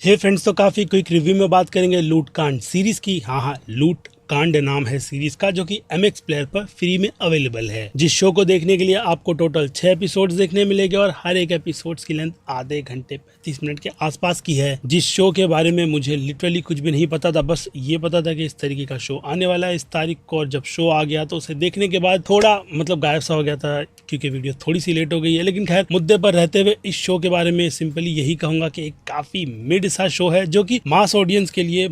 हे friends, तो काफी quick review में बात करेंगे लूट कांड सीरीज की। हाँ, लूट कांड नाम है सीरीज का, जो कि MX प्लेयर पर फ्री में अवेलेबल है। जिस शो को देखने के लिए आपको टोटल 6 एपिसोड्स देखने मिलेंगे और हर एक एपिसोड्स की लेंथ आधे घंटे 35 मिनट के आसपास की है। जिस शो के बारे में मुझे लिटरली कुछ भी नहीं पता था, बस ये पता था कि इस तरीके का शो आने वाला है इस तारीख को, और जब शो आ गया तो उसे देखने के बाद थोड़ा गायब सा हो गया था, क्योंकि वीडियो थोड़ी सी लेट हो गई है। लेकिन खैर, मुद्दे पर रहते हुए इस शो के बारे में सिंपली यही कहूंगा कि एक काफी मिड सा शो है, जो कि मास ऑडियंस के लिए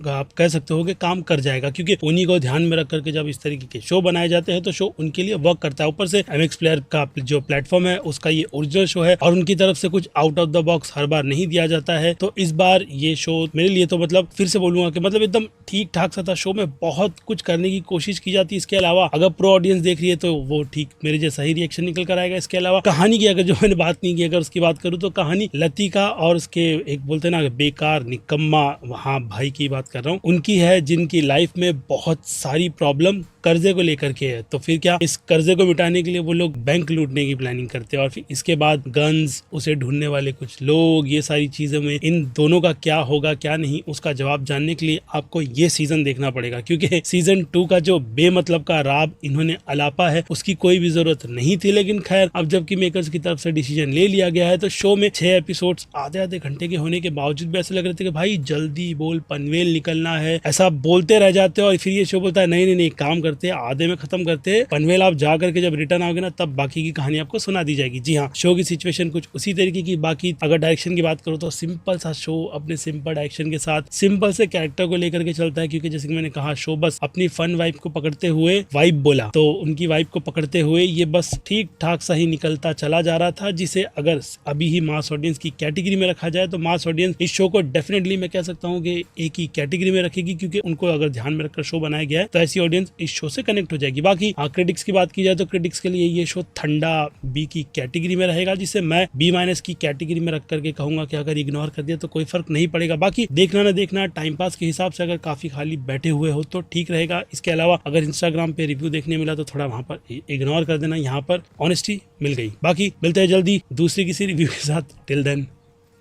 आप कह सकते हो कि काम कर जाएगा, क्योंकि उन्हीं को ध्यान में रख करके जब इस तरीके के शो बनाए जाते हैं तो शो उनके लिए वर्क करता है। ऊपर से MX प्लेयर का जो प्लेटफॉर्म है उसका ये ओरिजिनल शो है और उनकी तरफ से कुछ आउट ऑफ द बॉक्स हर बार नहीं दिया जाता है। तो इस बार ये शो मेरे लिए तो फिर से बोलूंगा कि एकदम ठीक ठाक सा था। शो में बहुत कुछ करने की कोशिश की जाती है। इसके अलावा अगर प्रो ऑडियंस देख रही है तो वो ठीक मेरे जैसा ही रिएक्शन निकल कर आएगा। इसके अलावा कहानी की अगर जो मैंने बात नहीं की, अगर उसकी बात करूँ तो कहानी लतिका और उसके एक बोलते ना बेकार निकम्मा वहाँ भाई की बात कर रहा हूँ, उनकी है, जिनकी लाइफ में बहुत सारी प्रॉब्लम कर्जे को लेकर के है। तो फिर क्या, इस कर्जे को मिटाने के लिए वो लोग बैंक लूटने की प्लानिंग करते हैं और फिर इसके बाद गन्स, उसे ढूंढने वाले कुछ लोग, ये सारी चीजों में इन दोनों का क्या होगा क्या नहीं, उसका जवाब जानने के लिए आपको ये सीजन देखना पड़ेगा। क्योंकि सीजन 2 का जो बेमतलब का राब इन्होंने अलापा है उसकी कोई भी जरूरत नहीं थी। लेकिन खैर, अब जबकि मेकर्स की तरफ से डिसीजन ले लिया गया है तो शो में 6 एपिसोड्स आधे घंटे के होने के बावजूद भी ऐसे लग रहे थे कि भाई जल्दी बोल, पनवेल निकलना है, ऐसा बोलते रह जाते हो। और फिर ये शो बोलता है नहीं काम करते, आधे में खत्म करते, पनवेल आप जा करके जब रिटर्न आओगे ना तब बाकी की कहानी आपको सुना दी जाएगी। जी हाँ, शो की सिचुएशन कुछ उसी तरीके की। बाकी अगर डायरेक्शन की बात करूँ तो सिंपल सा शो अपने सिंपल डायरेक्शन के साथ सिंपल से कैरेक्टर को लेकर के चलता है। क्योंकि जैसे कि मैंने कहा, शो बस अपनी फन वाइब को पकड़ते हुए, वाइब बोला तो उनकी वाइब को पकड़ते हुए ये बस ठीक ठाक सा ही निकलता चला जा रहा था, जिसे अगर अभी ही मास ऑडियंस की कैटेगरी में रखा जाए तो मास ऑडियंस इस शो को डेफिनेटली मैं कह सकता हूँ कि एक ही कैटेगरी में रखेगी। क्योंकि उनको अगर ध्यान में रखकर शो बनाया गया है तो ऐसी ऑडियंस इस शो से कनेक्ट हो जाएगी। बाकी क्रिटिक्स की बात की जाए तो क्रिटिक्स के लिए ये शो ठंडा B की कैटेगरी में रहेगा, जिसे मैं B- की कैटेगरी में रख करके कहूंगा कि अगर इग्नोर कर दिया तो कोई फर्क नहीं पड़ेगा। बाकी देखना ना देखना, टाइम पास के हिसाब से अगर काफी खाली बैठे हुए हो तो ठीक रहेगा। इसके अलावा अगर इंस्टाग्राम पे रिव्यू देखने मिला तो थोड़ा वहां पर इग्नोर कर देना, यहाँ पर ऑनेस्टी मिल गई। बाकी मिलते हैं जल्दी दूसरी किसी रिव्यू के साथ। Till then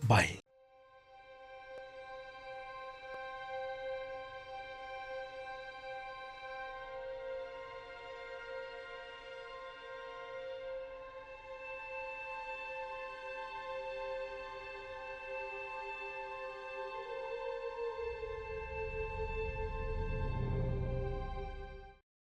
bye.